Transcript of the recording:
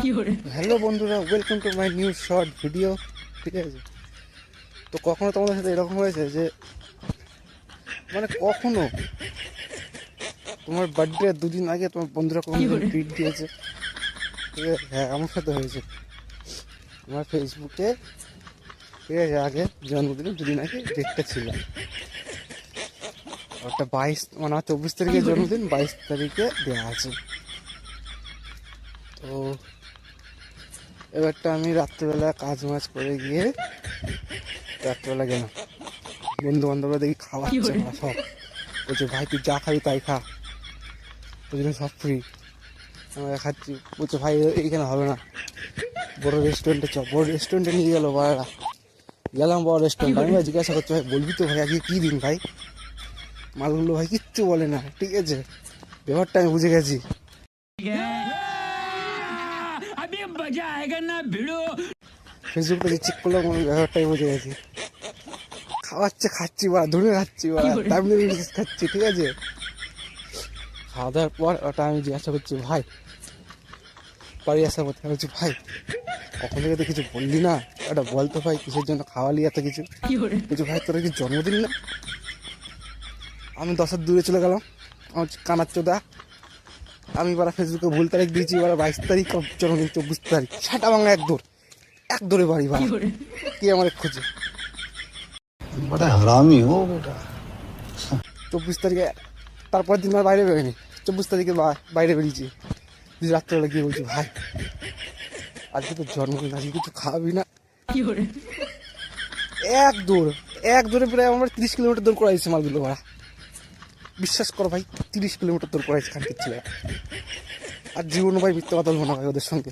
Hello বন্ধুরা, welcome to my new short video. ঠিক আছে, তো কখনো তোমাদের সাথে এরকম হয়েছে যে কখনো তোমার বার্থডে দুদিন আগে তোমার বন্ধুরা কোনো ট্রিট দিয়েছে? ঠিক আছে, হ্যাঁ, আমার সাথে হয়েছে। আমার ফেসবুকে, ঠিক আছে, আগে জন্মদিনে দুদিন আগে ডেটটা ছিল, ওটা 22 আমার 24 তারিখের জন্মদিন, 22 তারিখে দেওয়া আছে। তো এবারটা আমি রাত্রেবেলা কাজ মাজ করে গিয়ে রাত্রেবেলা গেলাম, বন্ধু বান্ধবরা দেখি খাওয়াচ্ছে, ওরা সব বলছে ভাই তুই যা খাবি তাই খা, ওই জন্য সব ফ্রি। আমরা খাচ্ছি, বলছে ভাই এইখানে হবে না, বড় রেস্টুরেন্টে চ। বড় রেস্টুরেন্টে নিয়ে গেলো ভাইরা, গেলাম বড় রেস্টুরেন্ট। আমি ভাই জিজ্ঞাসা করছি ভাই বলবি তো ভাই আজকে কী দিন ভাই? মালগুলো ভাই কিচ্ছু বলে না। ঠিক আছে, ব্যাপারটা আমি বুঝে গেছি। ফেসবুকটা যে চেক করলাম আমি ব্যাপারটাই বুঝে গেছি। খাওয়াচ্ছে, খাচ্ছি বা ধরে খাচ্ছি বা তামিল খাচ্ছি। ঠিক আছে, খাওয়া দাওয়ার পর ওটা আমি জিজ্ঞাসা করছি ভাই, বাড়ি আসার পথে বলছি ভাই কখন থেকে তো কিছু বললি না, ওটা বলতো ভাই কিসের জন্য খাওয়ালি এত কিছু? বলছি ভাই তোর কি জন্মদিন না? আমি 10 হাত দূরে চলে গেলাম, আমার কানার চোদা। আমি এবার ফেসবুকে ভুল তারিখ দিয়েছি, এবার 22 তারিখ জন্মদিন, 24 তারিখ সাটা ভাঙা এক দৌড়ে বাড়ি ভাড়া। কি আমার খুঁজে बड़ा हरामी हो बेटा। 24 তারিখে, তারপর দিন আর বাইরে বেরোয়নি। 24 তারিখে বাইরে বেরিয়েছি, রাত্রেবেলা গিয়ে বলছি ভাই আজকে তো জন্মদিন, আজকে কিছু খাওয়াবি না? এক দৌড়ে প্রায় আমার 30 কিলোমিটার দৌড় করাইছে মালগুলো ভাড়া। বিশ্বাস করো ভাই, 30 কিলোমিটার দৌড় করাইছে খানকির ছেলে। আর জীবন ভাই মিথ্যা কথা বলবো না ভাই ওদের সঙ্গে।